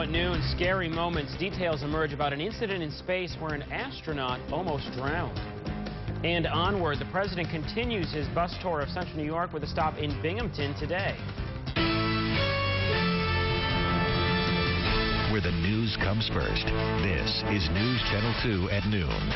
Now at noon, scary moments. Details emerge about an incident in space where an astronaut almost drowned. And onward, the president continues his bus tour of central New York with a stop in Binghamton today. Where the news comes first. This is News Channel 2 at noon.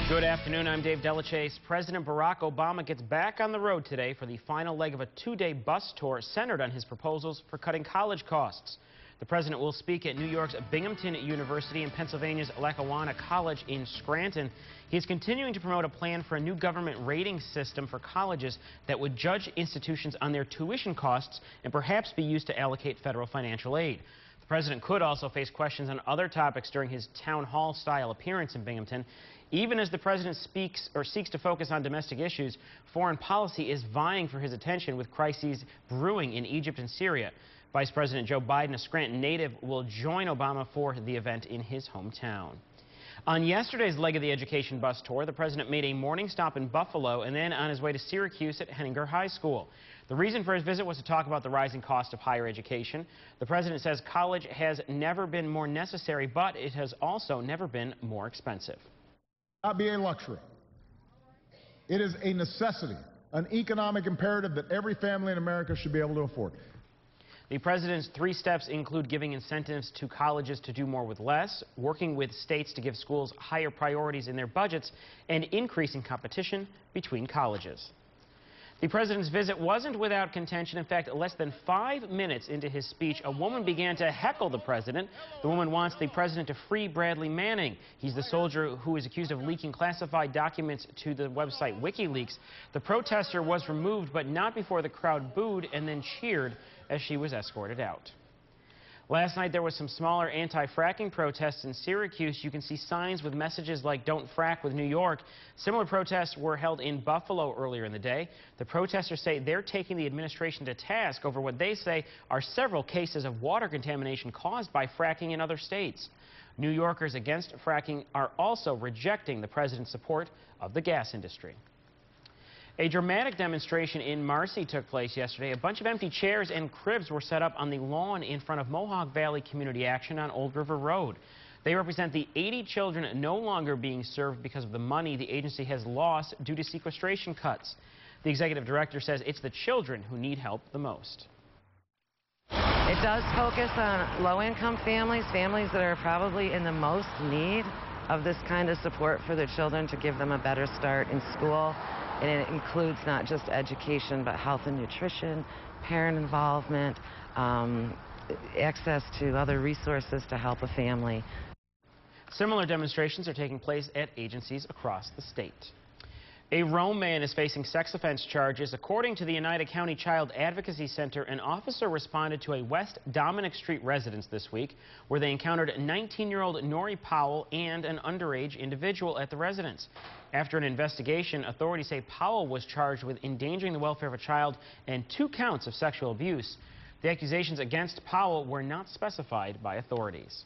Good afternoon. I'm Dave Dellecese. President Barack Obama gets back on the road today for the final leg of a two-day bus tour centered on his proposals for cutting college costs. The president will speak at New York's Binghamton University and Pennsylvania's Lackawanna College in Scranton. He's continuing to promote a plan for a new government rating system for colleges that would judge institutions on their tuition costs and perhaps be used to allocate federal financial aid. The president could also face questions on other topics during his town hall-style appearance in Binghamton. Even as the president seeks to focus on domestic issues, foreign policy is vying for his attention with crises brewing in Egypt and Syria. Vice President Joe Biden, a Scranton native, will join Obama for the event in his hometown. On yesterday's leg of the education bus tour, the president made a morning stop in Buffalo and then on his way to Syracuse at Henninger High School. The reason for his visit was to talk about the rising cost of higher education. The president says college has never been more necessary, but it has also never been more expensive. Not be a luxury. It is a necessity, an economic imperative that every family in America should be able to afford. The president's three steps include giving incentives to colleges to do more with less, working with states to give schools higher priorities in their budgets, and increasing competition between colleges. The president's visit wasn't without contention. In fact, less than 5 minutes into his speech, a woman began to heckle the president. The woman wants the president to free Bradley Manning. He's the soldier who is accused of leaking classified documents to the website WikiLeaks. The protester was removed, but not before the crowd booed and then cheered as she was escorted out. Last night, there was some smaller anti-fracking protests in Syracuse. You can see signs with messages like "Don't frack with New York." Similar protests were held in Buffalo earlier in the day. The protesters say they're taking the administration to task over what they say are several cases of water contamination caused by fracking in other states. New Yorkers against fracking are also rejecting the president's support of the gas industry. A dramatic demonstration in Marcy took place yesterday. A bunch of empty chairs and cribs were set up on the lawn in front of Mohawk Valley Community Action on Old River Road. They represent the 80 children no longer being served because of the money the agency has lost due to sequestration cuts. The executive director says it's the children who need help the most. It does focus on low-income families, families that are probably in the most need of this kind of support for their children to give them a better start in school. And it includes not just education, but health and nutrition, parent involvement, access to other resources to help a family. Similar demonstrations are taking place at agencies across the state. A Rome man is facing sex offense charges. According to the Oneida County Child Advocacy Center, an officer responded to a West Dominic Street residence this week where they encountered 19-year-old Nori Powell and an underage individual at the residence. After an investigation, authorities say Powell was charged with endangering the welfare of a child and 2 counts of sexual abuse. The accusations against Powell were not specified by authorities.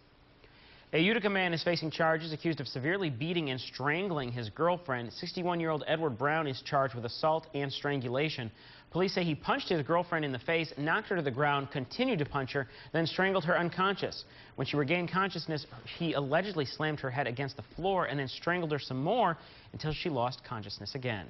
A Utica man is facing charges accused of severely beating and strangling his girlfriend. 61-year-old Edward Brown is charged with assault and strangulation. Police say he punched his girlfriend in the face, knocked her to the ground, continued to punch her, then strangled her unconscious. When she regained consciousness, he allegedly slammed her head against the floor and then strangled her some more until she lost consciousness again.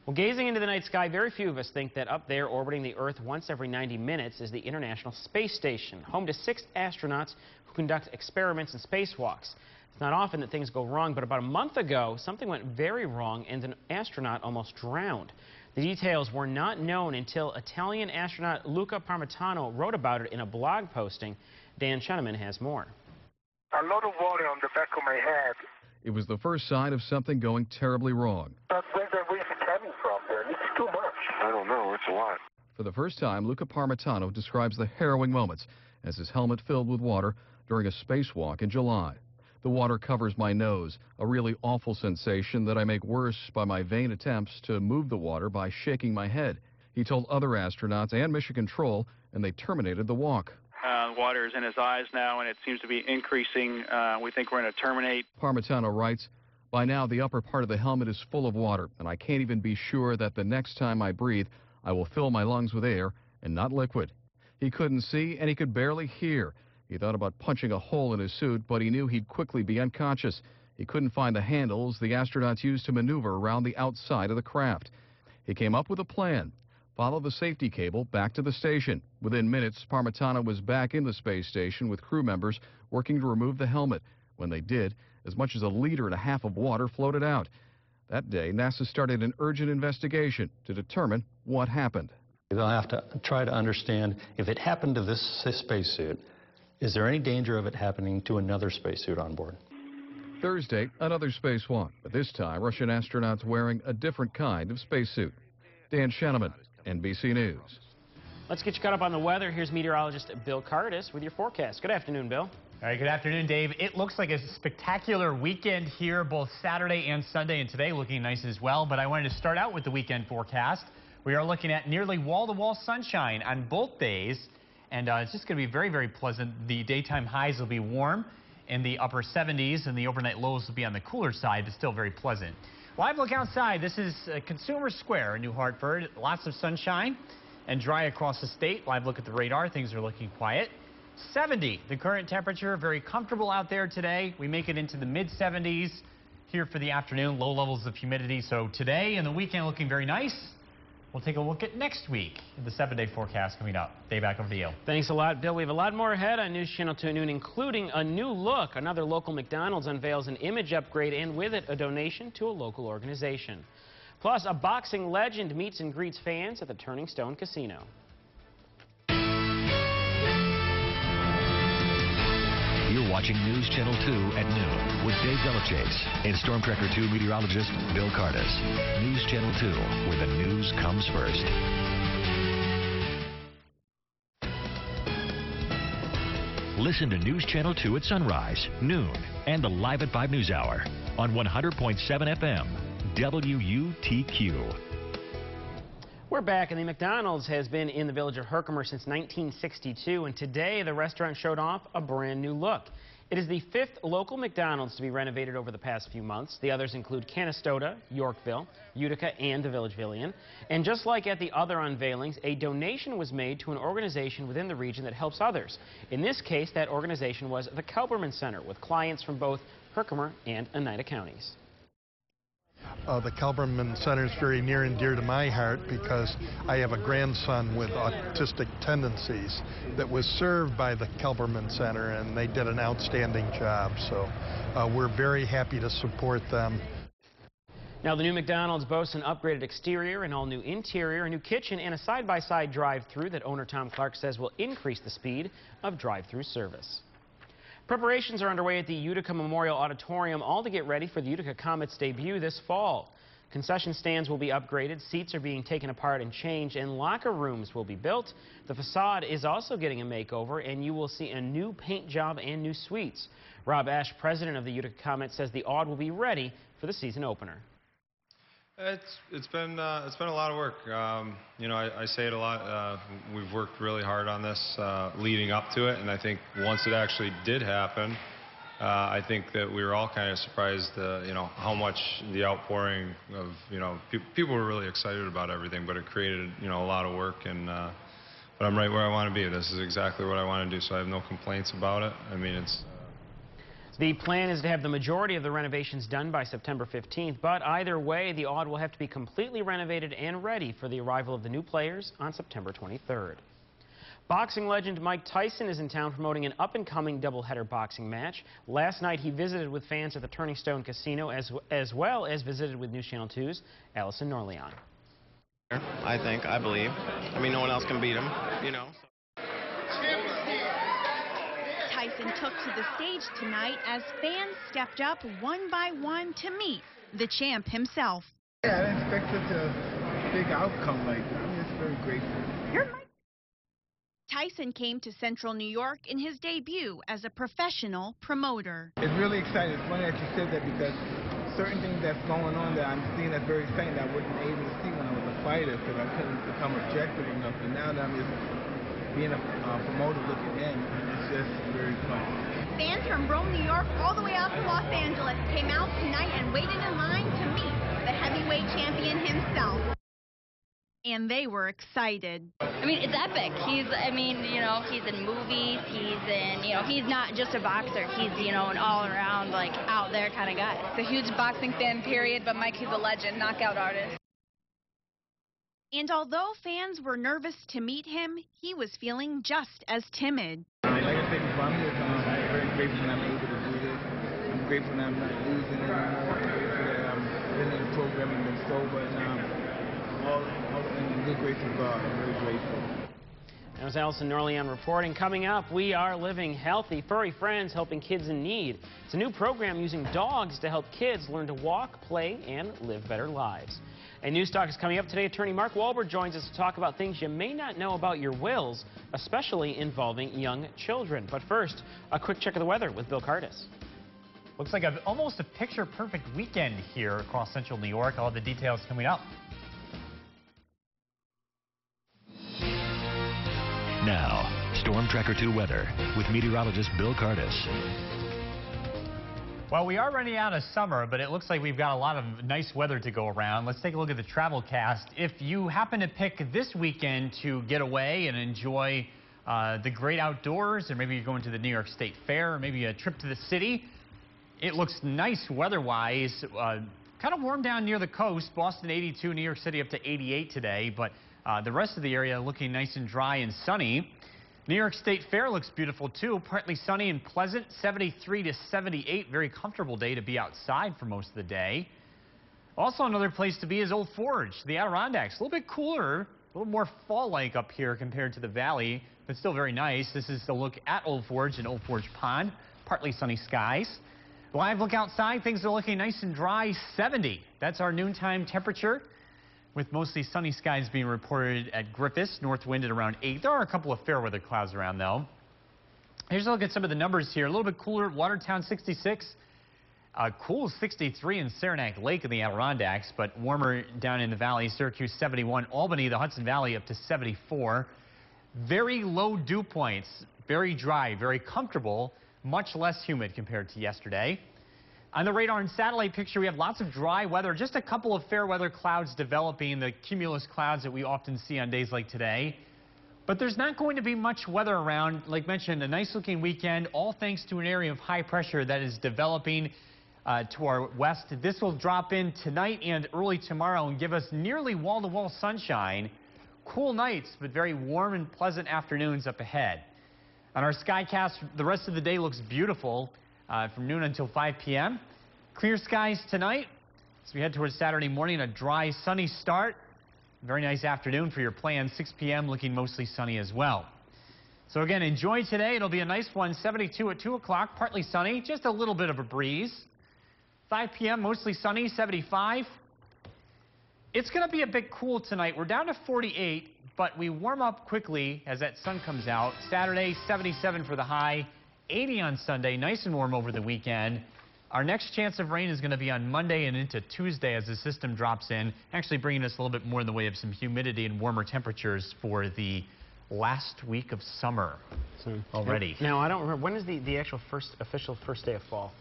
Well, gazing into the night sky, very few of us think that up there orbiting the Earth once every 90 minutes is the International Space Station, home to 6 astronauts who conduct experiments and spacewalks. It's not often that things go wrong, but about a month ago, something went very wrong and an astronaut almost drowned. The details were not known until Italian astronaut Luca Parmitano wrote about it in a blog posting. Dan Cheneman has more. A lot of water on the back of my head. It was the first sign of something going terribly wrong. But where's the water coming from there? It's too much. I don't know. It's a lot. For the first time, Luca Parmitano describes the harrowing moments as his helmet filled with water during a spacewalk in July. The water covers my nose, a really awful sensation that I make worse by my vain attempts to move the water by shaking my head. He told other astronauts and Mission Control, and they terminated the walk. Water is in his eyes now, and it seems to be increasing. We think we're going to terminate. Parmitano writes, by now the upper part of the helmet is full of water, and I can't even be sure that the next time I breathe, I will fill my lungs with air and not liquid. He couldn't see and he could barely hear. He thought about punching a hole in his suit, but he knew he'd quickly be unconscious. He couldn't find the handles the astronauts used to maneuver around the outside of the craft. He came up with a plan. Follow the safety cable back to the station. Within minutes, Parmitano was back in the space station with crew members working to remove the helmet. When they did, as much as 1.5 liters of water floated out. That day, NASA started an urgent investigation to determine what happened. They'll have to try to understand if it happened to this spacesuit, is there any danger of it happening to another spacesuit on board? Thursday, another spacewalk, but this time Russian astronauts wearing a different kind of spacesuit. Dan Sheneman, NBC News. Let's get you caught up on the weather. Here's meteorologist Bill Kardas with your forecast. Good afternoon, Bill. All right, good afternoon, Dave. It looks like a spectacular weekend here, both Saturday and Sunday, and today looking nice as well. But I wanted to start out with the weekend forecast. We are looking at nearly wall-to-wall sunshine on both days, and it's just going to be very, very pleasant. The daytime highs will be warm in the upper 70s, and the overnight lows will be on the cooler side, but still very pleasant. Live look outside. This is Consumer Square in New Hartford. Lots of sunshine and dry across the state. Live look at the radar. Things are looking quiet. 70, the current temperature, very comfortable out there today. We make it into the mid-70s here for the afternoon, low levels of humidity. So today and the weekend looking very nice. We'll take a look at next week, the 7-day forecast coming up. Dave, back over to you. Thanks a lot, Bill. We have a lot more ahead on News Channel 2 at noon, including a new look. Another local McDonald's unveils an image upgrade and with it a donation to a local organization. Plus, a boxing legend meets and greets fans at the Turning Stone Casino. You're watching News Channel 2 at noon with Dave Dellecese and Storm Tracker 2 meteorologist Bill Kardas. News Channel 2, where the news comes first. Listen to News Channel 2 at sunrise, noon, and the Live at 5 News Hour on 100.7 FM, WUTQ. We're back, and the McDonald's has been in the village of Herkimer since 1962, and today the restaurant showed off a brand new look. It is the 5th local McDonald's to be renovated over the past few months. The others include Canastota, Yorkville, Utica, and the Villagevillian. And just like at the other unveilings, a donation was made to an organization within the region that helps others. In this case, that organization was the Kelberman Center, with clients from both Herkimer and Oneida counties. The Kelberman Center is very near and dear to my heart because I have a grandson with autistic tendencies that was served by the Kelberman Center, and they did an outstanding job. So we're very happy to support them. Now, the new McDonald's boasts an upgraded exterior, an all-new interior, a new kitchen, and a side-by-side drive-thru that owner Tom Clark says will increase the speed of drive-thru service. Preparations are underway at the Utica Memorial Auditorium, all to get ready for the Utica Comet's debut this fall. Concession stands will be upgraded, seats are being taken apart and changed, and locker rooms will be built. The facade is also getting a makeover, and you will see a new paint job and new suites. Rob Ash, president of the Utica Comet, says the Aud will be ready for the season opener. It's been a lot of work. You know, I say it a lot. We've worked really hard on this leading up to it, and I think once it actually did happen, I think that we were all kind of surprised, you know, how much the outpouring of, you know, people were really excited about everything, but it created, you know, a lot of work. And but I'm right where I want to be. This is exactly what I want to do, so I have no complaints about it. I mean, it's. The plan is to have the majority of the renovations done by September 15th, but either way, the Aud will have to be completely renovated and ready for the arrival of the new players on September 23rd. Boxing legend Mike Tyson is in town promoting an up-and-coming doubleheader boxing match. Last night, he visited with fans at the Turning Stone Casino, as well as visited with News Channel 2's Allison Norleon. I believe. I mean, no one else can beat him, you know. Tyson took to the stage tonight as fans stepped up one by one to meet the champ himself. Yeah, I didn't expect such a big outcome like that. I'm just very grateful. Tyson came to Central New York in his debut as a professional promoter. It's really exciting. It's funny that you said that because certain things that's going on that I'm seeing that's very exciting that I wasn't able to see when I was a fighter because I couldn't become objective enough. And now that I'm just being a promoter looking in, it's just very fun. Fans from Rome, New York, all the way out to Los Angeles came out tonight and waited in line to meet the heavyweight champion himself. And they were excited. I mean, it's epic. He's in movies, he's not just a boxer. He's, an all-around, out there kind of guy. He's a huge boxing fan, period, but Mike, he's a legend, knockout artist. And although fans were nervous to meet him, he was feeling just as timid. Like I said before, I'm just very grateful that I'm able to do this. I'm grateful that I'm not losing anymore. I'm grateful that I've been in the program and been sober, and all in the good grace of God. I'm very grateful. That was Allison Norleon reporting. Coming up, we are living healthy. Furry Friends helping kids in need. It's a new program using dogs to help kids learn to walk, play, and live better lives. And News Talk is coming up today. Attorney Mark Wahlberg joins us to talk about things you may not know about your wills, especially involving young children. But first, a quick check of the weather with Bill Kardas. Looks like almost a picture-perfect weekend here across central New York. All the details coming up. Now, Storm Tracker 2 weather with meteorologist Bill Kardas. Well, we are running out of summer, but it looks like we've got a lot of nice weather to go around. Let's take a look at the travel cast. If you happen to pick this weekend to get away and enjoy the great outdoors, or maybe you're going to the New York State Fair, or maybe a trip to the city, it looks nice weather-wise. Kind of warm down near the coast. Boston 82, New York City up to 88 today, but the rest of the area looking nice and dry and sunny. New York State Fair looks beautiful too, partly sunny and pleasant, 73 to 78, very comfortable day to be outside for most of the day. Also another place to be is Old Forge, the Adirondacks, a little bit cooler, a little more fall-like up here compared to the valley, but still very nice. This is the look at Old Forge and Old Forge Pond, partly sunny skies. Live look outside, things are looking nice and dry, 70. That's our noontime temperature, with mostly sunny skies being reported at Griffiths, north wind at around 8. There are a couple of fair weather clouds around, though. Here's a look at some of the numbers here. A little bit cooler at Watertown, 66. Cool 63 in Saranac Lake in the Adirondacks, but warmer down in the valley. Syracuse, 71. Albany, the Hudson Valley, up to 74. Very low dew points. Very dry, very comfortable. Much less humid compared to yesterday. On the radar and satellite picture, we have lots of dry weather, just a couple of fair weather clouds developing, the cumulus clouds that we often see on days like today. But there's not going to be much weather around. Like mentioned, a nice looking weekend, all thanks to an area of high pressure that is developing to our west. This will drop in tonight and early tomorrow and give us nearly wall-to-wall sunshine. Cool nights, but very warm and pleasant afternoons up ahead. On our skycast, the rest of the day looks beautiful. From noon until 5 p.m. Clear skies tonight. As we head towards Saturday morning, a dry, sunny start. Very nice afternoon for your plans. 6 p.m. looking mostly sunny as well. So again, enjoy today. It'll be a nice one. 72 at 2 o'clock, partly sunny, just a little bit of a breeze. 5 p.m. mostly sunny, 75. It's going to be a bit cool tonight. We're down to 48, but we warm up quickly as that sun comes out. Saturday, 77 for the high. 80 on Sunday, nice and warm over the weekend. Our next chance of rain is going to be on Monday and into Tuesday as the system drops in, actually bringing us a little bit more in the way of some humidity and warmer temperatures for the last week of summer already. Now, I don't remember, when is the actual official first day of fall?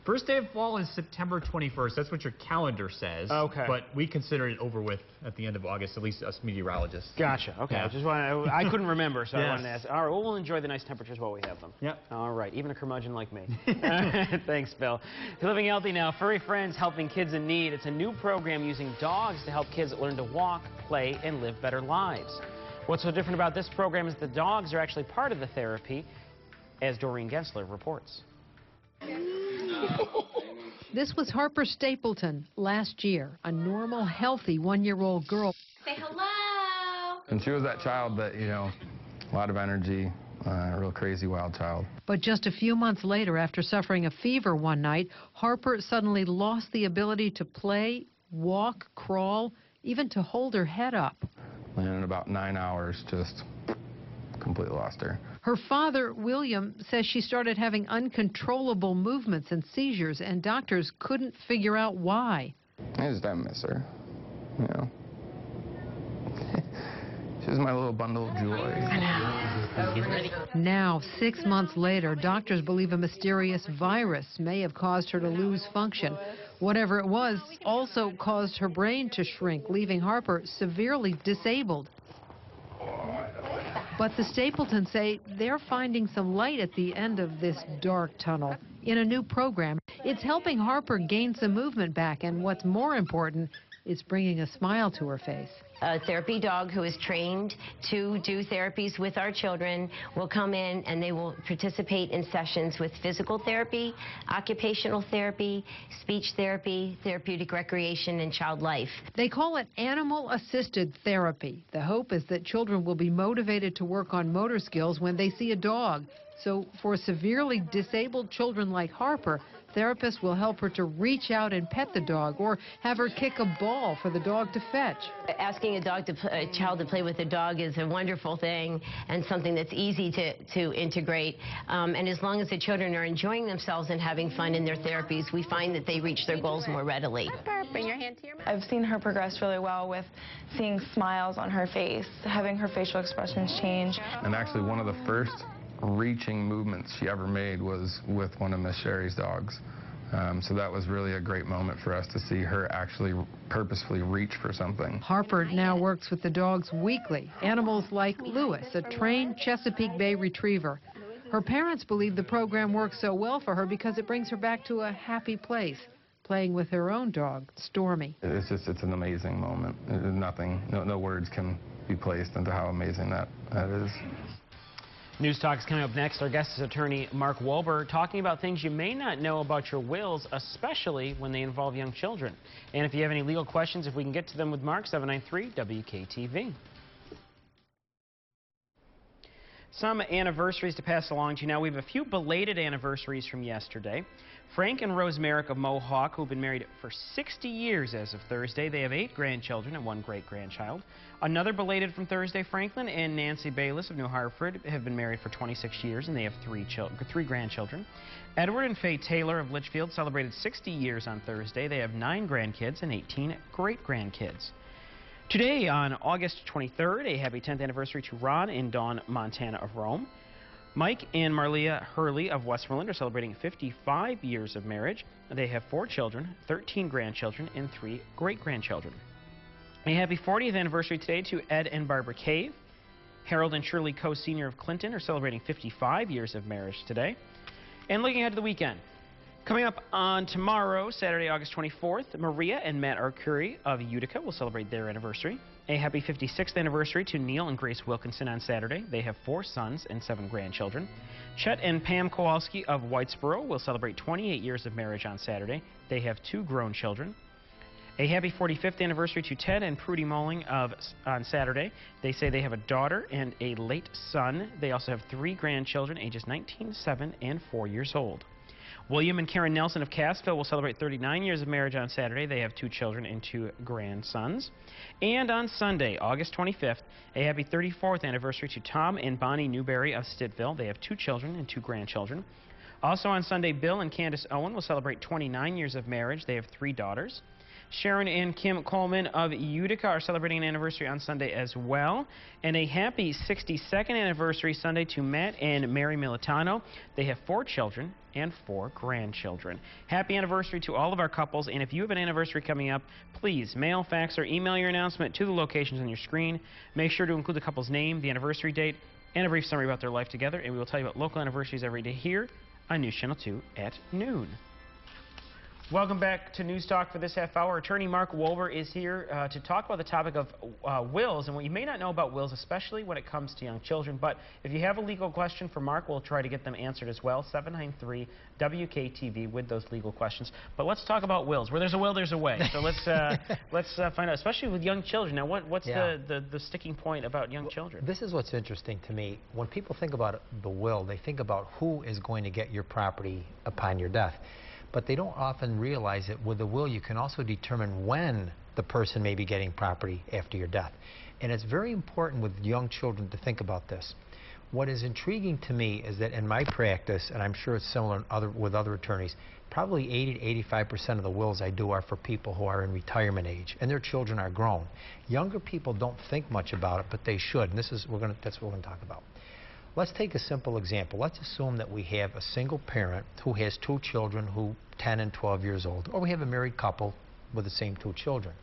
First day of fall is September 21st. That's what your calendar says. Okay. But we consider it over with at the end of August, at least us meteorologists. Gotcha. Okay. Yeah. I couldn't remember, so Yes. I wanted to ask. All right, well, we'll enjoy the nice temperatures while we have them. Yep. All right, even a curmudgeon like me. Thanks, Bill. You're living healthy now. Furry Friends helping kids in need. It's a new program using dogs to help kids learn to walk, play, and live better lives. What's so different about this program is the dogs are actually part of the therapy, as Doreen Gensler reports. This was Harper Stapleton last year, a normal, healthy one-year-old girl. Say hello. And she was that child that, a lot of energy, real crazy, wild child. But just a few months later, after suffering a fever one night, Harper suddenly lost the ability to play, walk, crawl, even to hold her head up. And in about 9 hours, just completely lost her. Her father, William, says she started having uncontrollable movements and seizures, and doctors couldn't figure out why. I just don't miss her, She was my little bundle of joy. Now, 6 months later, doctors believe a mysterious virus may have caused her to lose function. Whatever it was also caused her brain to shrink, leaving Harper severely disabled. But the Stapletons say they're finding some light at the end of this dark tunnel in a new program. It's helping Harper gain some movement back, and what's more important, it's bringing a smile to her face. A therapy dog who is trained to do therapies with our children will come in and they will participate in sessions with physical therapy, occupational therapy, speech therapy, therapeutic recreation, and child life. They call it animal-assisted therapy. The hope is that children will be motivated to work on motor skills when they see a dog. So for severely disabled children like Harper, therapists will help her to reach out and pet the dog or have her kick a ball for the dog to fetch. Asking a child to play with a dog is a wonderful thing and something that's easy to integrate. And as long as the children are enjoying themselves and having fun in their therapies, we find that they reach their goals more readily. Bring your hand to your mouth. I've seen her progress really well with seeing smiles on her face, having her facial expressions change. And actually one of the first reaching movements she ever made was with one of Miss Sherry's dogs. So that was really a great moment for us to see her actually purposefully reach for something. Harper now works with the dogs weekly. Animals like Lewis, a trained Chesapeake Bay retriever. Her parents believe the program works so well for her because it brings her back to a happy place, playing with her own dog, Stormy. It's an amazing moment. No words can be placed into how amazing that is. News Talk is coming up next. Our guest is attorney Mark Wolber, talking about things you may not know about your wills, especially when they involve young children. And if you have any legal questions, if we can get to them with Mark, 793 WKTV. Some anniversaries to pass along to you now. We have a few belated anniversaries from yesterday. Frank and Rose Merrick of Mohawk, who've been married for 60 years as of Thursday. They have 8 grandchildren and 1 great-grandchild. Another belated from Thursday, Franklin and Nancy Bayless of New Hartford have been married for 26 years, and they have 3 grandchildren. Edward and Faye Taylor of Litchfield celebrated 60 years on Thursday. They have 9 grandkids and 18 great-grandkids. Today, on August 23rd, a happy 10th anniversary to Ron and Dawn Montana of Rome. Mike and Marlia Hurley of Westmoreland are celebrating 55 years of marriage. They have 4 children, 13 grandchildren, and 3 great-grandchildren. A happy 40th anniversary today to Ed and Barbara Cave. Harold and Shirley Coe Sr. of Clinton are celebrating 55 years of marriage today. And looking ahead to the weekend. Coming up on tomorrow, Saturday, August 24th, Maria and Matt Arcuri of Utica will celebrate their anniversary. A happy 56th anniversary to Neil and Grace Wilkinson on Saturday. They have 4 sons and 7 grandchildren. Chet and Pam Kowalski of Whitesboro will celebrate 28 years of marriage on Saturday. They have 2 grown children. A happy 45th anniversary to Ted and Prudy Moling on Saturday. They say they have a daughter and a late son. They also have 3 grandchildren, ages 19, 7, and 4 years old. William and Karen Nelson of Cassville will celebrate 39 years of marriage on Saturday. They have 2 children and 2 grandsons. And on Sunday, August 25th, a happy 34th anniversary to Tom and Bonnie Newberry of Stittville. They have 2 children and 2 grandchildren. Also on Sunday, Bill and Candace Owen will celebrate 29 years of marriage. They have 3 daughters. Sharon and Kim Coleman of Utica are celebrating an anniversary on Sunday as well. And a happy 62nd anniversary Sunday to Matt and Mary Militano. They have 4 children and 4 grandchildren. Happy anniversary to all of our couples. And if you have an anniversary coming up, please mail, fax, or email your announcement to the locations on your screen. Make sure to include the couple's name, the anniversary date, and a brief summary about their life together. And we will tell you about local anniversaries every day here on News Channel 2 at noon. Welcome back to News Talk for this half hour. Attorney Mark Wolber is here to talk about the topic of wills and what you may not know about wills, especially when it comes to young children. But if you have a legal question for Mark, we'll try to get them answered as well. 793 WKTV with those legal questions. But let's talk about wills. Where there's a will, there's a way. So let's find out, especially with young children. Now, what's the sticking point about young children? This is what's interesting to me. When people think about the will, they think about who is going to get your property upon your death. But they don't often realize that with the will you can also determine when the person may be getting property after your death. And it's very important with young children to think about this. What is intriguing to me is that in my practice, and I'm sure it's similar with other attorneys, probably 80 to 85% of the wills I do are for people who are in retirement age and their children are grown. Younger people don't think much about it, but they should. And that's what we're going to talk about. Let's take a simple example. Let's assume that we have a single parent who has 2 children who 10 and 12 years old, or we have a married couple with the same 2 children.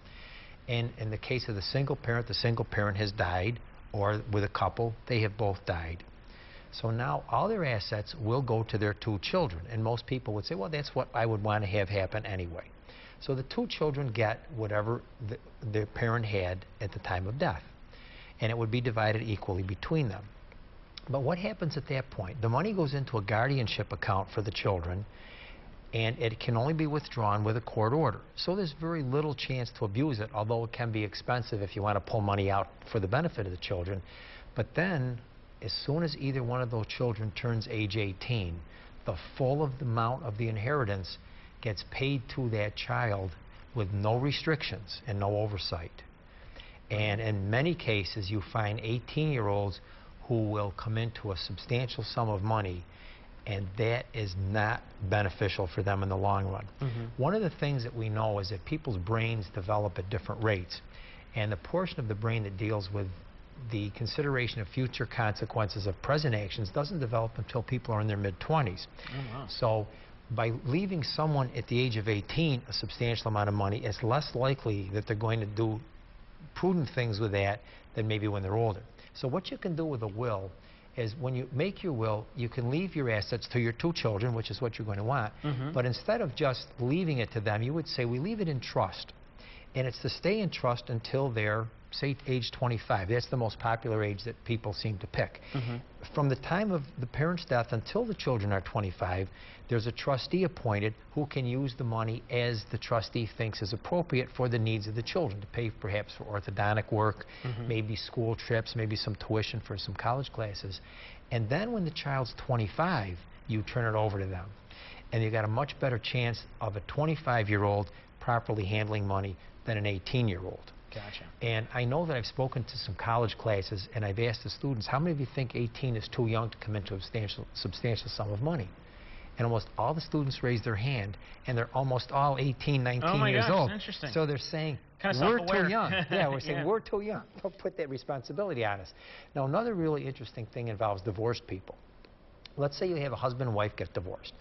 And in the case of the single parent has died, or with a couple, they have both died. So now all their assets will go to their 2 children. And most people would say, well, that's what I would want to have happen anyway. So the 2 children get whatever their parent had at the time of death. And it would be divided equally between them. But what happens at that point? The money goes into a guardianship account for the children, and it can only be withdrawn with a court order. So there's very little chance to abuse it, although it can be expensive if you want to pull money out for the benefit of the children. But then, as soon as either one of those children turns age 18, the full amount of the inheritance gets paid to that child with no restrictions and no oversight. And in many cases, you find 18-year-olds who will come into a substantial sum of money, and that is not beneficial for them in the long run. One of the things that we know is that people's brains develop at different rates, and the portion of the brain that deals with the consideration of future consequences of present actions doesn't develop until people are in their mid-20s. So by leaving someone at the age of 18 a substantial amount of money, it's less likely that they're going to do prudent things with that than maybe when they're older. So what you can do with a will is when you make your will, you can leave your assets to your 2 children, which is what you're going to want. But instead of just leaving it to them, you would say, we leave it in trust. And it's to stay in trust until they're, say, age 25. That's the most popular age that people seem to pick. From the time of the parent's death until the children are 25, there's a trustee appointed who can use the money as the trustee thinks is appropriate for the needs of the children, to pay perhaps for orthodontic work, maybe school trips, maybe some tuition for some college classes. And then when the child's 25, you turn it over to them. And you've got a much better chance of a 25-year-old properly handling money than an 18-year-old. Gotcha. And I know that I've spoken to some college classes, and I've asked the students, how many of you think 18 is too young to come into a substantial sum of money? And almost all the students raise their hand, and they're almost all 18, 19 years old. Interesting. So they're saying, kind of we're too young. Yeah, we're saying, Yeah. we're too young. Don't put that responsibility on us. Now, another really interesting thing involves divorced people. Let's say you have a husband and wife get divorced.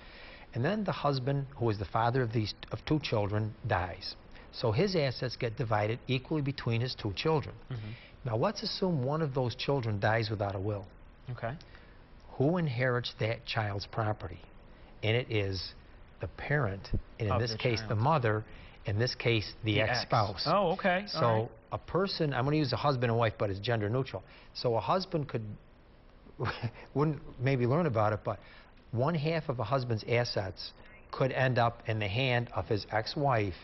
And then the husband, who is the father of 2 children, dies. So his assets get divided equally between his 2 children. Now let's assume one of those children dies without a will. Okay. Who inherits that child's property? And it is the parent, and in this case the mother, in this case the ex-spouse. Oh, okay. So a person, I'm going to use a husband and wife, but it's gender neutral. So a husband wouldn't maybe learn about it, but 1/2 of a husband's assets could end up in the hand of his ex-wife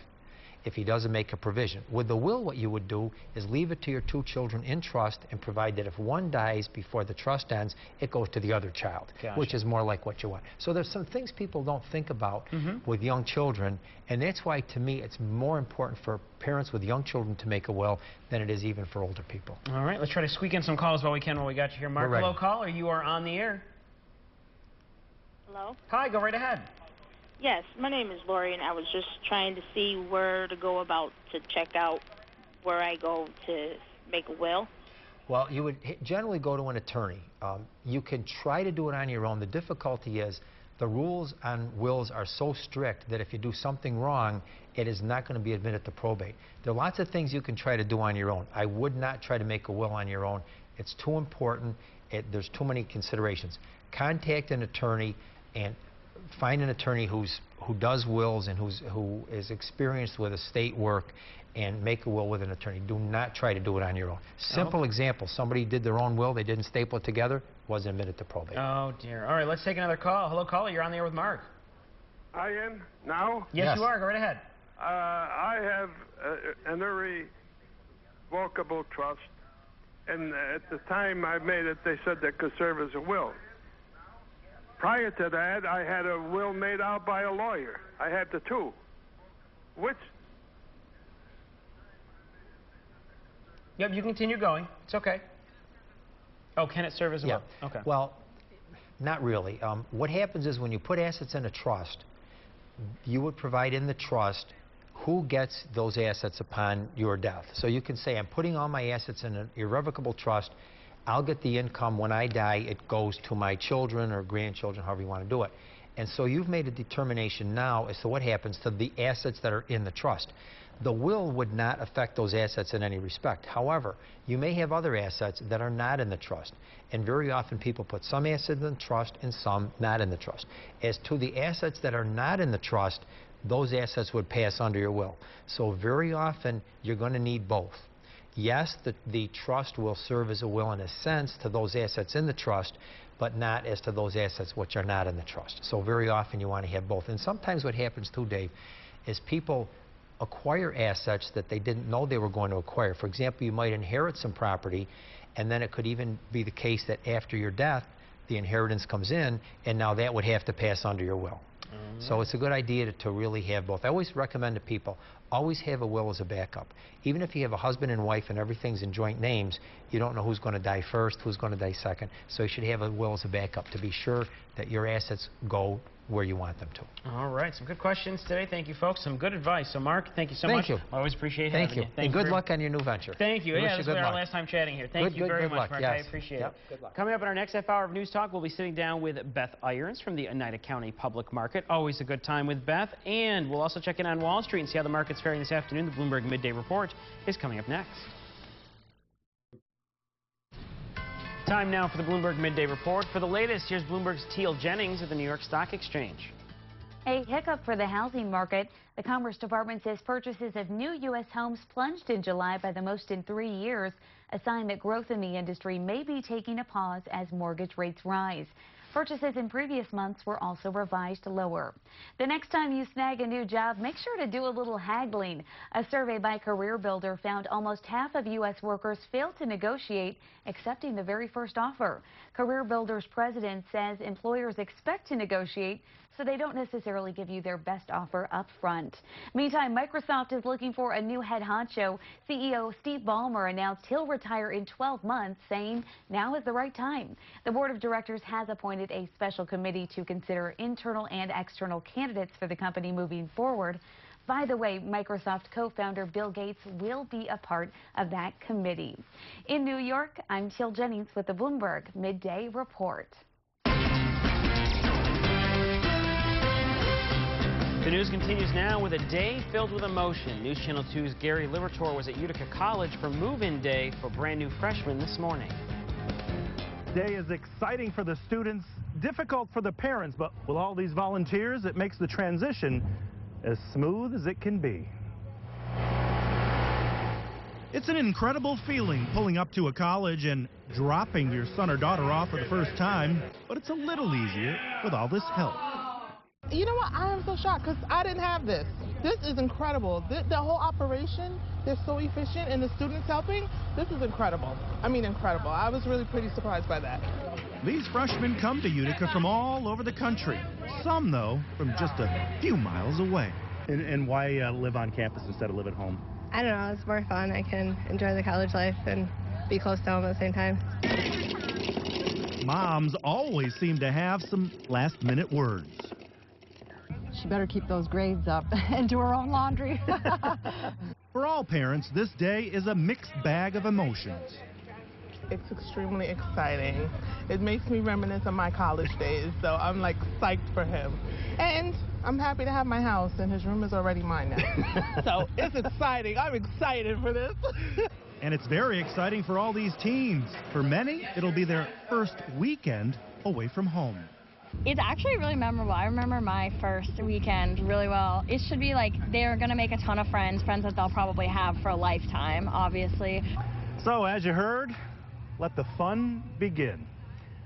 if he doesn't make a provision. With the will, what you would do is leave it to your 2 children in trust and provide that if one dies before the trust ends, it goes to the other child, which is more like what you want. So there's some things people don't think about with young children, and that's why, to me, it's more important for parents with young children to make a will than it is even for older people. All right, let's try to squeak in some calls while we can while we got you here. Mark, hello, caller. You are on the air. Hello? Hi, go right ahead. Yes, my name is Lori, and I was just trying to see where to go about to check out where I go to make a will. Well, you would generally go to an attorney. You can try to do it on your own. The difficulty is the rules on wills are so strict that if you do something wrong, it is not going to be admitted to probate. There are lots of things you can try to do on your own. I would not try to make a will on your own. It's too important. There's too many considerations. Contact an attorney and find an attorney who does wills and who is experienced with estate work, and make a will with an attorney. Do not try to do it on your own. Simple example, somebody did their own will, they didn't staple it together, wasn't admitted to probate. Oh dear. All right, let's take another call. Hello, caller, you're on the air with Mark. I am now? Yes, you are. Go right ahead. I have an irrevocable trust, and at the time I made it, they said that could serve as a will. Prior to that, I had a will made out by a lawyer. I had the 2. Which? Yep, you continue going. It's okay. Oh, can it serve as a will? Okay. Well, not really. What happens is when you put assets in a trust, you would provide in the trust who gets those assets upon your death. So you can say, I'm putting all my assets in an irrevocable trust. I'll get the income when I die. It goes to my children or grandchildren, however you want to do it. And so you've made a determination now as to what happens to the assets that are in the trust. The will would not affect those assets in any respect. However, you may have other assets that are not in the trust. And very often people put some assets in the trust and some not in the trust. As to the assets that are not in the trust, those assets would pass under your will. So very often you're going to need both. Yes, the trust will serve as a will in a sense to those assets in the trust, but not as to those assets which are not in the trust. So very often you want to have both. And sometimes what happens too, Dave, is people acquire assets that they didn't know they were going to acquire. For example, you might inherit some property, and then it could even be the case that after your death, the inheritance comes in, and now that would have to pass under your will. So it's a good idea to really have both. I always recommend to people, always have a will as a backup. Even if you have a husband and wife and everything's in joint names, you don't know who's going to die first, who's going to die second. So you should have a will as a backup to be sure that your assets go where you want them to. All right, some good questions today. Thank you, folks. Some good advice. So, Mark, thank you so much. Thank you. I always appreciate having you. And good luck on your new venture. Thank you. Yeah, this will be our last time chatting here. Thank you very much, Mark. I appreciate it. Good luck. Coming up in our next half hour of News Talk, we'll be sitting down with Beth Irons from the Oneida County Public Market. Always a good time with Beth. And we'll also check in on Wall Street and see how the market's faring this afternoon. The Bloomberg Midday Report is coming up next. Time now for the Bloomberg Midday Report. For the latest, here's Bloomberg's Teal Jennings at the New York Stock Exchange. A hiccup for the housing market. The Commerce Department says purchases of new U.S. homes plunged in July by the most in 3 years, a sign that growth in the industry may be taking a pause as mortgage rates rise. Purchases in previous months were also revised lower. The next time you snag a new job, make sure to do a little haggling. A survey by CareerBuilder found almost half of U.S. workers failed to negotiate, accepting the very first offer. CareerBuilder's president says employers expect to negotiate, so they don't necessarily give you their best offer up front. Meantime, Microsoft is looking for a new head honcho. CEO Steve Ballmer announced he'll retire in 12 months, saying now is the right time. The board of directors has appointed a special committee to consider internal and external candidates for the company moving forward. By the way, Microsoft co-founder Bill Gates will be a part of that committee. In New York, I'm Teal Jennings with the Bloomberg Midday Report. The news continues now with a day filled with emotion. News Channel 2's Gary Liberatore was at Utica College for move-in day for brand new freshmen this morning. Day is exciting for the students, difficult for the parents, but with all these volunteers, it makes the transition as smooth as it can be. It's an incredible feeling pulling up to a college and dropping your son or daughter off for the first time, but it's a little easier with all this help. You know what? I am so shocked because I didn't have this. This is incredible. The whole operation, they're so efficient, and the students helping, this is incredible. I mean, incredible. I was really pretty surprised by that. These freshmen come to Utica from all over the country. Some, though, from just a few miles away. And why live on campus instead of live at home? I don't know. It's more fun. I can enjoy the college life and be close to home at the same time. Moms always seem to have some last-minute words. She better keep those grades up and do her own laundry. For all parents, this day is a mixed bag of emotions. It's extremely exciting. It makes me reminisce of my college days, so I'm like psyched for him. And I'm happy to have my house, and his room is already mine now. So it's exciting. I'm excited for this. And it's very exciting for all these teens. For many, it'll be their first weekend away from home. It's actually really memorable. I remember my first weekend really well. It should be like they're going to make a ton of friends that they'll probably have for a lifetime, obviously. So, as you heard, let the fun begin.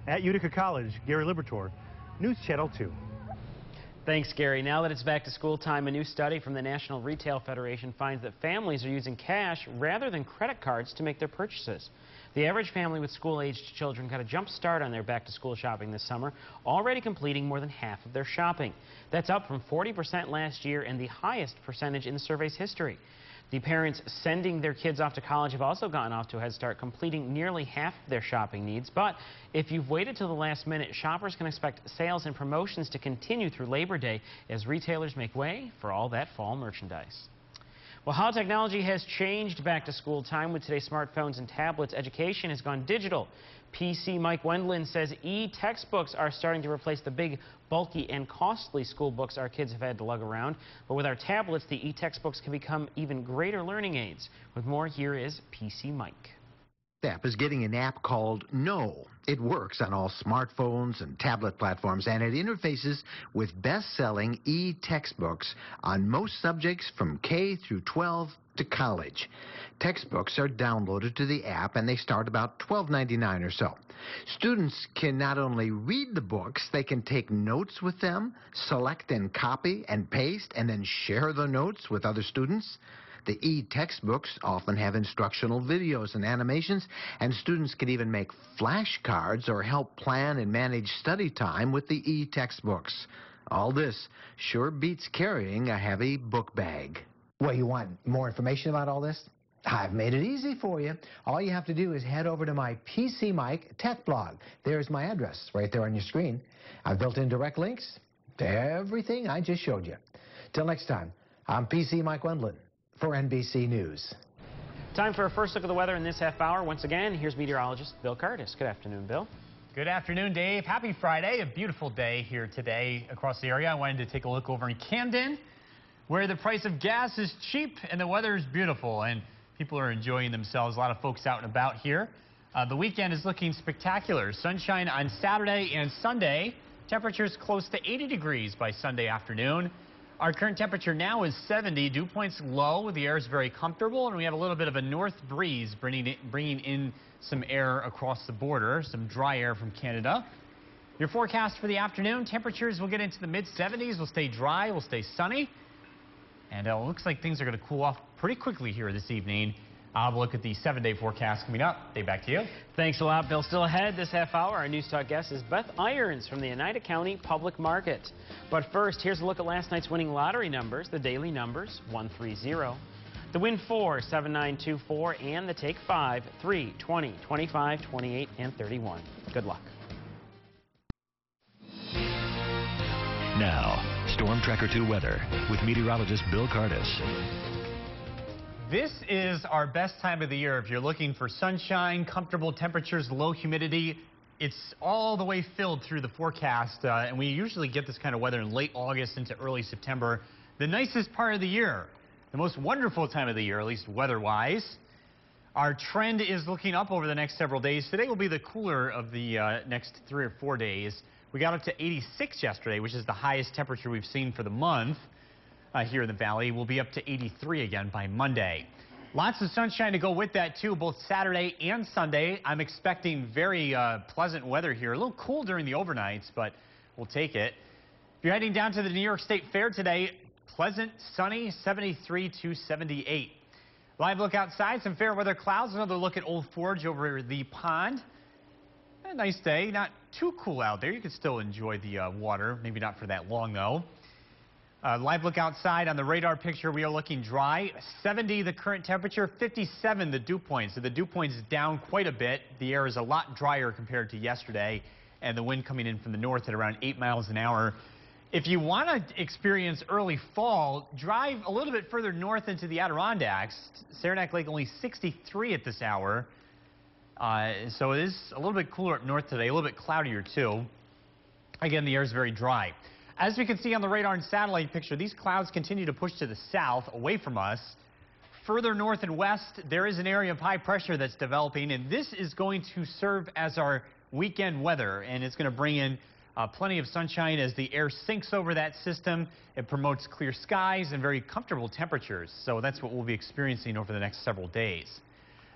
At Utica College, Gary Liberatore, News Channel 2. Thanks, Gary. Now that it's back to school time, a new study from the National Retail Federation finds that families are using cash rather than credit cards to make their purchases. The average family with school-aged children got a jump start on their back-to-school shopping this summer, already completing more than half of their shopping. That's up from 40% last year and the highest percentage in the survey's history. The parents sending their kids off to college have also gotten off to a head start, completing nearly half of their shopping needs. But if you've waited till the last minute, shoppers can expect sales and promotions to continue through Labor Day as retailers make way for all that fall merchandise. Well, how technology has changed back to school time with today's smartphones and tablets. Education has gone digital. PC Mike Wendland says e-textbooks are starting to replace the big, bulky, and costly school books our kids have had to lug around. But with our tablets, the e-textbooks can become even greater learning aids. With more, here is PC Mike. App is getting an app called Know. It works on all smartphones and tablet platforms, and it interfaces with best-selling e-textbooks on most subjects from K through 12 to college. Textbooks are downloaded to the app, and they start about $12.99 or so. Students can not only read the books, they can take notes with them, select and copy and paste, and then share the notes with other students. The e-textbooks often have instructional videos and animations, and students can even make flashcards or help plan and manage study time with the e-textbooks. All this sure beats carrying a heavy book bag. Well, you want more information about all this? I've made it easy for you. All you have to do is head over to my PC Mike Tech blog. There's my address right there on your screen. I've built in direct links to everything I just showed you. Till next time, I'm PC Mike Wendland for NBC News. Time for a first look at the weather in this half hour. Once again, here's meteorologist Bill Kardas. Good afternoon, Bill. Good afternoon, Dave. Happy Friday. A beautiful day here today across the area. I wanted to take a look over in Camden, where the price of gas is cheap and the weather is beautiful, and people are enjoying themselves. A lot of folks out and about here. The weekend is looking spectacular. Sunshine on Saturday and Sunday. Temperatures close to 80 degrees by Sunday afternoon. Our current temperature now is 70. Dew points low. The air is very comfortable, and we have a little bit of a north breeze bringing in some air across the border, some dry air from Canada. Your forecast for the afternoon, temperatures will get into the mid-70s. We'll stay dry. We'll stay sunny. And it looks like things are going to cool off pretty quickly here this evening. We'll look at the 7-day forecast coming up. Dave, back to you. Thanks a lot, Bill. Still ahead this half hour, our News Talk guest is Beth Irons from the Oneida County Public Market. But first, here's a look at last night's winning lottery numbers. The daily numbers, 130. The win 4, 7924, and the take 5, 3, 20, 25, 28, and 31. Good luck. Now, Storm Tracker 2 weather with meteorologist Bill Kardas. This is our best time of the year. If you're looking for sunshine, comfortable temperatures, low humidity, it's all the way filled through the forecast. And we usually get this kind of weather in late August into early September. The nicest part of the year, the most wonderful time of the year, at least weather-wise. Our trend is looking up over the next several days. Today will be the cooler of the next 3 or 4 days. We got up to 86 yesterday, which is the highest temperature we've seen for the month. Here in the valley. We'll be up to 83 again by Monday. Lots of sunshine to go with that too, both Saturday and Sunday. I'm expecting very pleasant weather here. A little cool during the overnights, but we'll take it. If you're heading down to the New York State Fair today, pleasant, sunny, 73 to 78. Live look outside, some fair weather clouds. Another look at Old Forge over the pond. A nice day, not too cool out there. You can still enjoy the water, maybe not for that long though. Live look outside on the radar picture. We are looking dry. 70 the current temperature, 57 the dew point. So the dew point is down quite a bit. The air is a lot drier compared to yesterday, and the wind coming in from the north at around 8 miles an hour. If you want to experience early fall, drive a little bit further north into the Adirondacks. Saranac Lake only 63 at this hour. So it is a little bit cooler up north today, a little bit cloudier too. Again, the air is very dry. As we can see on the radar and satellite picture, these clouds continue to push to the south, away from us. Further north and west, there is an area of high pressure that's developing, and this is going to serve as our weekend weather, and it's going to bring in plenty of sunshine as the air sinks over that system. It promotes clear skies and very comfortable temperatures, so that's what we'll be experiencing over the next several days.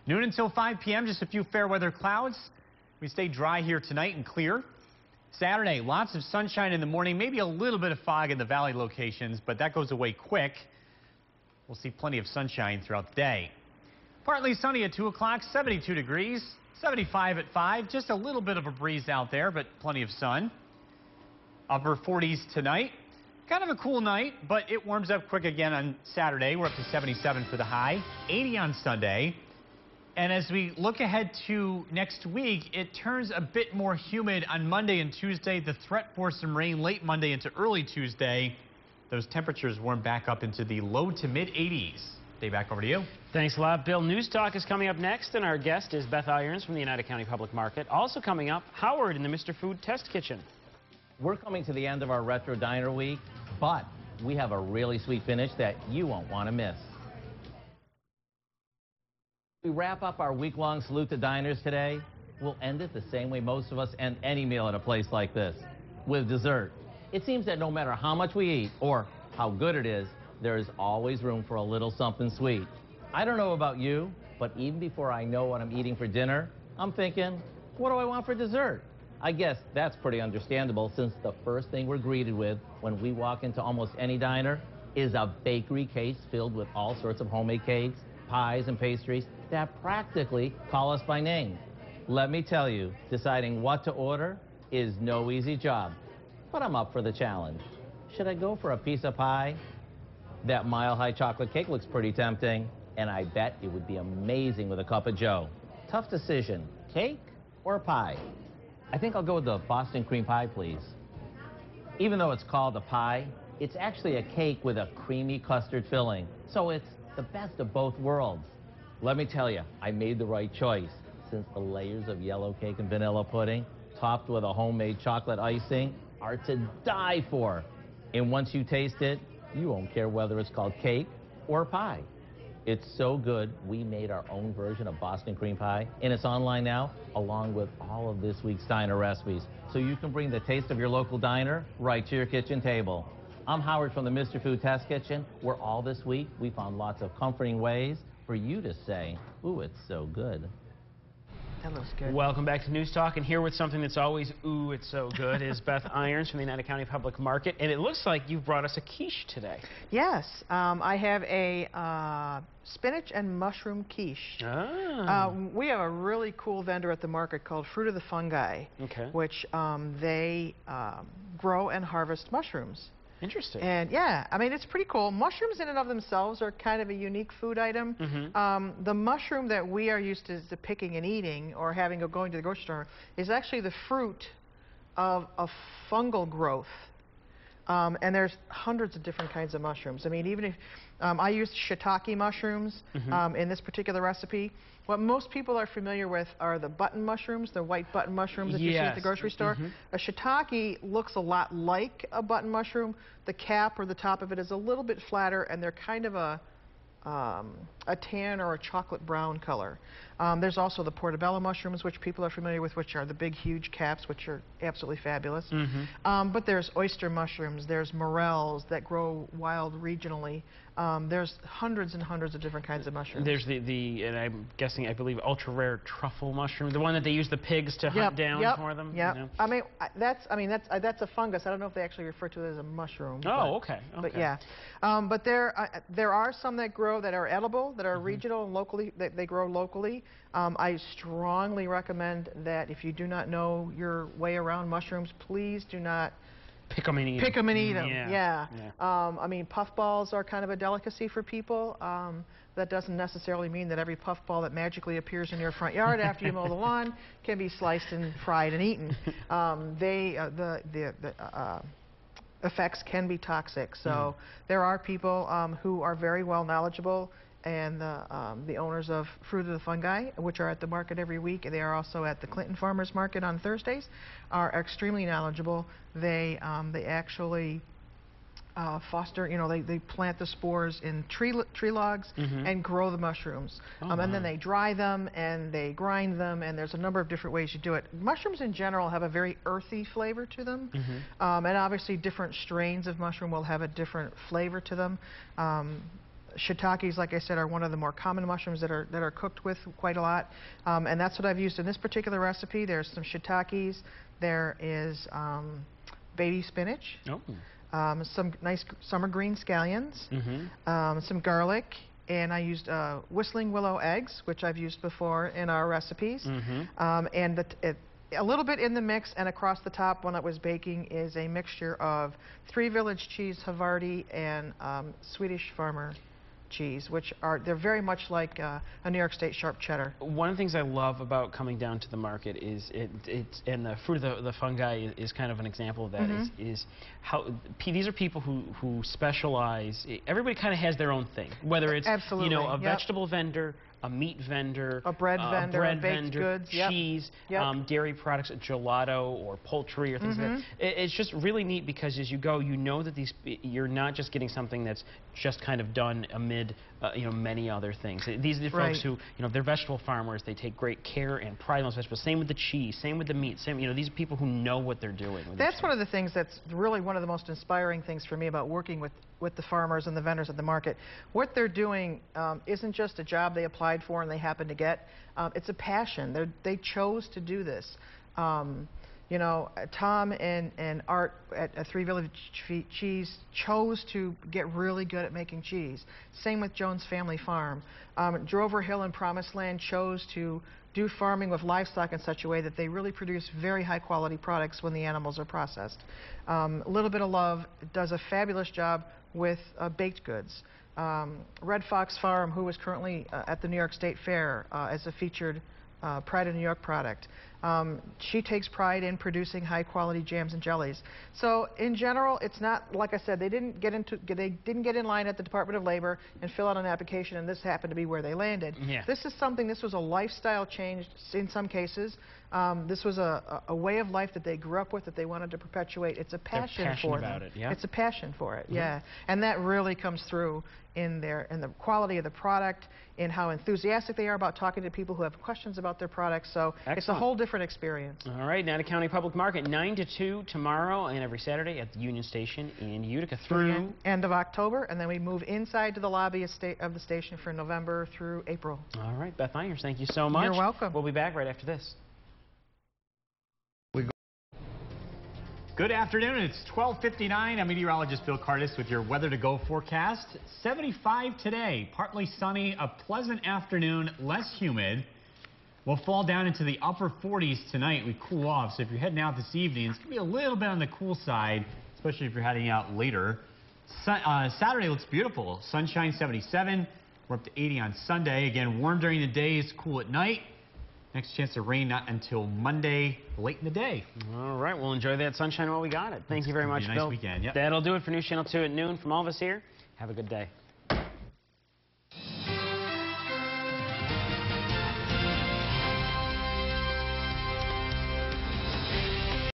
Noon until 5 p.m., just a few fair weather clouds. We stay dry here tonight and clear. Saturday, lots of sunshine in the morning, maybe a little bit of fog in the valley locations, but that goes away quick. We'll see plenty of sunshine throughout the day. Partly sunny at 2 o'clock, 72 degrees, 75 at 5, just a little bit of a breeze out there, but plenty of sun. Upper 40s tonight. Kind of a cool night, but it warms up quick again on Saturday. We're up to 77 for the high, 80 on Sunday. And as we look ahead to next week, it turns a bit more humid on Monday and Tuesday. The threat for some rain late Monday into early Tuesday. Those temperatures warm back up into the low to mid 80s. Dave, back over to you. Thanks a lot, Bill. News Talk is coming up next, and our guest is Beth Irons from the Oneida County Public Market. Also coming up, Howard in the Mr. Food Test Kitchen. We're coming to the end of our Retro Diner Week, but we have a really sweet finish that you won't want to miss. We wrap up our week-long salute to diners today. We'll end it the same way most of us end any meal at a place like this, with dessert. It seems that no matter how much we eat or how good it is, there is always room for a little something sweet. I don't know about you, but even before I know what I'm eating for dinner, I'm thinking, what do I want for dessert? I guess that's pretty understandable, since the first thing we're greeted with when we walk into almost any diner is a bakery case filled with all sorts of homemade cakes, pies, and pastries that practically call us by name. Let me tell you, deciding what to order is no easy job, but I'm up for the challenge. Should I go for a piece of pie? That mile-high chocolate cake looks pretty tempting, and I bet it would be amazing with a cup of joe. Tough decision, cake or pie? I think I'll go with the Boston cream pie, please. Even though it's called a pie, it's actually a cake with a creamy custard filling, so it's the best of both worlds. Let me tell you, I made the right choice, since the layers of yellow cake and vanilla pudding, topped with a homemade chocolate icing, are to die for. And once you taste it, you won't care whether it's called cake or pie. It's so good, we made our own version of Boston cream pie, and it's online now, along with all of this week's diner recipes, so you can bring the taste of your local diner right to your kitchen table. I'm Howard from the Mr. Food Test Kitchen, where all this week we found lots of comforting ways for you to say, ooh, it's so good. That looks good. Welcome back to News Talk, and here with something that's always, ooh, it's so good, is Beth Irons from the Oneida County Public Market, and it looks like you've brought us a quiche today. Yes, I have a spinach and mushroom quiche. We have a really cool vendor at the market called Fruit of the Fungi, which they grow and harvest mushrooms. Interesting. And yeah, I mean, it's pretty cool. Mushrooms in and of themselves are kind of a unique food item. The mushroom that we are used to picking and eating, or going to the grocery store, is actually the fruit of a fungal growth. And there's hundreds of different kinds of mushrooms. I mean, even if I used shiitake mushrooms in this particular recipe. What most people are familiar with are the button mushrooms, the white button mushrooms that you see at the grocery store. A shiitake looks a lot like a button mushroom. The cap or the top of it is a little bit flatter, and they're kind of a tan or a chocolate brown color. There's also the portobello mushrooms, which people are familiar with, which are the big, huge caps, which are absolutely fabulous. But there's oyster mushrooms, there's morels that grow wild regionally. There's hundreds and hundreds of different kinds of mushrooms. There's and I'm guessing, I believe, ultra-rare truffle mushroom, the one that they use the pigs to hunt down for them. Yeah. You know? I mean, that's a fungus. I don't know if they actually refer to it as a mushroom. Oh, But yeah. But there are some that grow that are edible, that are regional and locally, that they grow locally. I strongly recommend that if you do not know your way around mushrooms, please do not pick them and eat them. Pick them and eat them, yeah. I mean, puffballs are kind of a delicacy for people. That doesn't necessarily mean that every puffball that magically appears in your front yard after you mow the lawn can be sliced and fried and eaten. The effects can be toxic. So there are people who are very well knowledgeable, and the owners of Fruit of the Fungi, which are at the market every week. They are also at the Clinton Farmers Market on Thursdays, are extremely knowledgeable. They actually foster, they plant the spores in tree logs and grow the mushrooms. And then they dry them and they grind them, and there's a number of different ways you do it. Mushrooms in general have a very earthy flavor to them, and obviously different strains of mushroom will have a different flavor to them. Shiitakes, like I said, are one of the more common mushrooms that are cooked with quite a lot, and that's what I've used in this particular recipe. There's some shiitakes, there is baby spinach, some nice summer green scallions, some garlic, and I used whistling willow eggs, which I've used before in our recipes, and a little bit in the mix, and across the top when it was baking is a mixture of 3 Village cheese, Havarti, and Swedish Farmer cheese, which they're very much like a New York State sharp cheddar. One of the things I love about coming down to the market is and the fruit of the fungi is kind of an example of that. Is how these are people who specialize. Everybody kind of has their own thing, whether it's a vegetable vendor, a meat vendor, a bread vendor, baked goods, cheese, dairy products, gelato or poultry or things like that. It's just really neat because as you go, you know that you're not just getting something that's just kind of done amid many other things. These are the folks who, they're vegetable farmers. They take great care and pride in those vegetables. Same with the cheese, same with the meat. These are people who know what they're doing. That's one of the things that's really one of the most inspiring things for me about working with the farmers and the vendors at the market. What they're doing isn't just a job they applied for and they happen to get. It's a passion. They chose to do this. Tom and Art at Three Village Cheese chose to get really good at making cheese. Same with Jones Family Farm. Drover Hill and Promised Land chose to do farming with livestock in such a way that they really produce very high quality products when the animals are processed. A Little Bit of Love does a fabulous job with baked goods. Red Fox Farm, who is currently at the New York State Fair as a featured Pride of New York product. She takes pride in producing high-quality jams and jellies. So, in general, it's not like I said. They didn't get in line at the Department of Labor and fill out an application, and this happened to be where they landed. This is something. This was a lifestyle change in some cases. This was a way of life that they grew up with that they wanted to perpetuate. It's a passion for them. It's a passion for it. And that really comes through in the quality of the product, in how enthusiastic they are about talking to people who have questions about their products. So it's a whole different experience. All right, Natick County Public Market, 9 to 2 tomorrow and every Saturday at the Union Station in Utica through end of October, and then we move inside to the lobby of the station for November through April. All right, Beth Myers, thank you so much. You're welcome. We'll be back right after this. Good afternoon. It's 12:59. I'm meteorologist Bill Kardas with your weather to go forecast. 75 today, partly sunny, a pleasant afternoon, less humid. We'll fall down into the upper 40s tonight. We cool off, so if you're heading out this evening, it's going to be a little bit on the cool side, especially if you're heading out later. Saturday looks beautiful. Sunshine 77. We're up to 80 on Sunday. Again, warm during the days, cool at night. Next chance of rain not until Monday, late in the day. All right, we'll enjoy that sunshine while we got it. Thank you very much, Bill. Nice weekend. Yep. That'll do it for News Channel 2 at noon. From all of us here, have a good day.